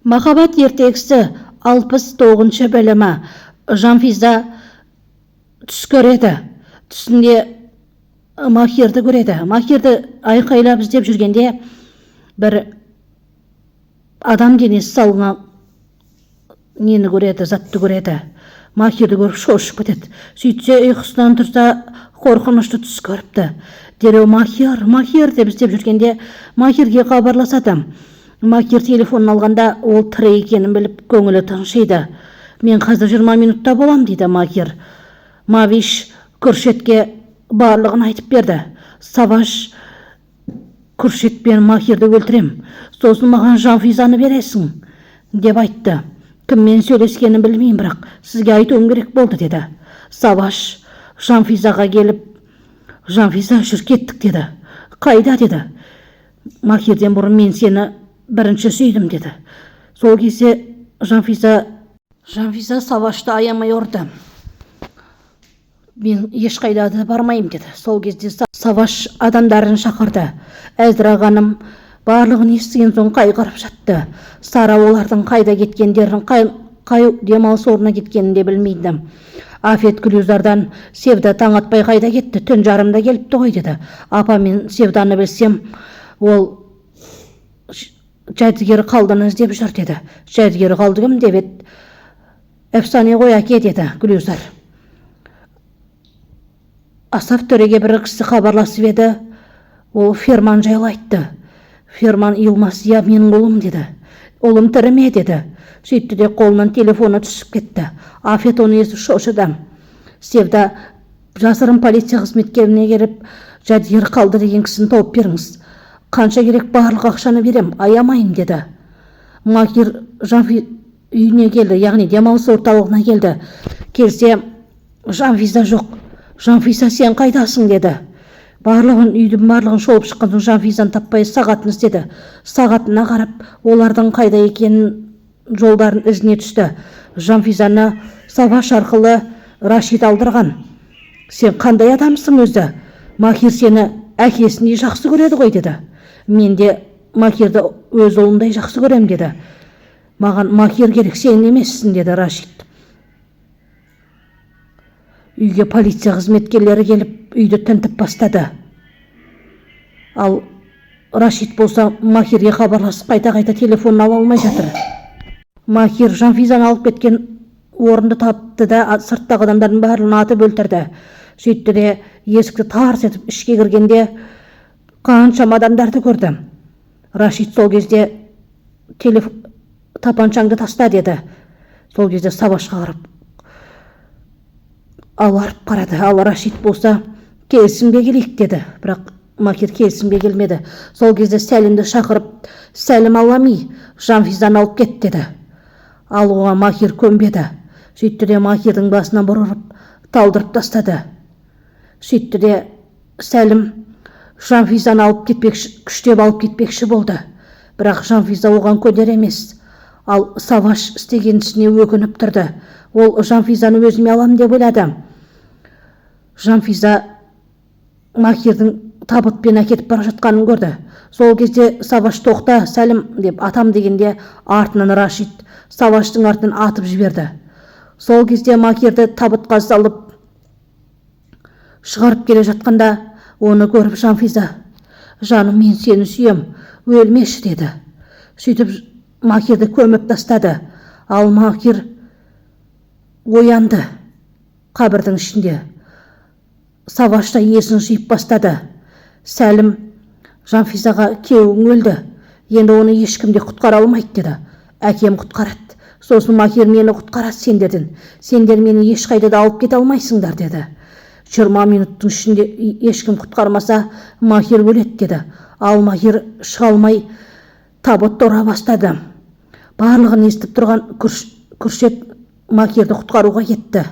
Махаббат ертегісі 69 бөлімі. Жанфиза түс көреді. Түсінде Махирді көреді. Махирді айқайлап іздеп жүргенде бір адам денесі салынған нені көреді, затты көреді. Махирді көріп шошып кетеді. Сөйтсе ұйқысынан тұрса қорқынышты түс көріпті. Дереу Махир деп іздеп жүргенде Махирге хабарласады. Махир телефонын алғанда ол тірі екенін біліп көңілі тыншиды. Мен қазір 20 минутта болам дейді Махир. Мавиш Күршетке барлығын айтып берді. Саваш Күршет пен Махирді өлтірем. Сосын маған Жанфизаны бересің деп айтты. Кіммен сөйлескенін білмеймін, бірақ сізге айтуым керек болды деді. Саваш Жанфизаға келіп, Жанфиза жүр кеттік деді. Қайда деді. Махирден бұрын мен сені бірінші сүйдім деді. Сол кезде Жанфиза Савашты аямай ұрды. Мен ешқайда да бармайым деді. Сол кезде Саваш адамдарын шақырды. Әзір ағаным барлығын естіген соң қайғырып жатты. Сара олардың қайда кеткендерін, қай демалыс орнына кеткенін де білмейді. Афет Гүлюзардан Севда таң атпай қайда кетті, түн жарымда келіпті ғой деді. Апа, мен Севданы білсем, ол жәдігер қалдыны іздеп жүр деді. Жәдігер қалды кім деп еді. Әфсане ғой әке деді Гүлюзар. Асаф төреге бір кісі хабарласып еді. Ол Ферман жайлы айтты. Ферман Илмас, я менің ұлым деді. Ұлым тірі ме деді. Сөйтті де қолынан телефоны түсіп кетті. Афет оны естіп шошыды. Севда жасырын полиция қызметкеріне келіп, жәдігер қалды деген кісіні тауып беріңіз. Қанша керек барлық ақшаны берем, аямайын деді. Махир Жанфиза үйіне келді, яғни демалыс орталығына келді. Келсе, Жанфиза жоқ. Жанфиза, сен қайдасың деді. Үйдің барлығын шолып шыққан соң Жанфизаны таппай сағатын іздеді. Сағатына қарап, олардың қайда екенін жолдарын ізіне түсті. Жанфизаны Саваш арқылы Рашид алдырған. Сен қандай адамсың өзі? Махир сені әкесіндей жақсы көреді ғой деді. Мен де Махирді өз ұлымдай жақсы көрем деді. Маған Махир керек, сен емессің деді Рашид. Үйге полиция қызметкерлері келіп, үйді тінтіп бастады. Ал Рашид болса Махирге хабарласып қайта телефонын ала алмай жатыр. Махир Жанфизаны алып кеткен орынды тапты да сырттағы адамдардың барлығын атып өлтірді. Сөйтті де есікті тарс етіп ішке кіргенде қаншама адамдарды көрді. Рашид сол кезде тапаншаңды таста деді. Сол кезде Савашқа қарап аларып қарады. Ал Рашид болса келісімге келейік деді. Бірақ Махир келісімге келмеді. Сол кезде Сәлімді шақырып, Сәлім аламай Жанфизаны алып кет деді. Ал оған Махир көнбеді. Сөйтті де Махирдің басынан бұрырып талдырып тастады. Сөйтті де Сәлім Жанфизаны алып кетпекші, күштеп алып кетпекші болды. Бірақ Жанфиза оған көнер емес. Ал Саваш істеген ісіне өкініп тұрды. Ол Жанфизаны өзіме алам деп ойлады. Жанфиза Махирдің табытпен әкетіп бара жатқанын көрді. Сол кезде Саваш тоқта, Сәлім деп атам дегенде артынан Рашид Саваштың артынан атып жіберді. Сол кезде Махирді табытқа салып шығарып келе жатқанда оны көріп Жанфиза, жаным, мен сені сүйем, өлмеші деді. Сөйтіп Махирді көміп тастады. Ал Махир оянды қабірдің ішінде. Савашта есін жиып бастады. Сәлім Жанфизаға, кеуің өлді, енді оны ешкімде құтқара алмайды деді. Әкем құтқарады. Сосын Махир мені құтқарады сендерден. Сендер мені ешқайда да алып кете алмайсыңдар деді. 20 минуттың ішінде ешкім құтқармаса Махир өледі деді. Ал Махир шыға алмай табытты ұра бастады. Барлығын естіп тұрған Күршет Махирді құтқаруға кетті.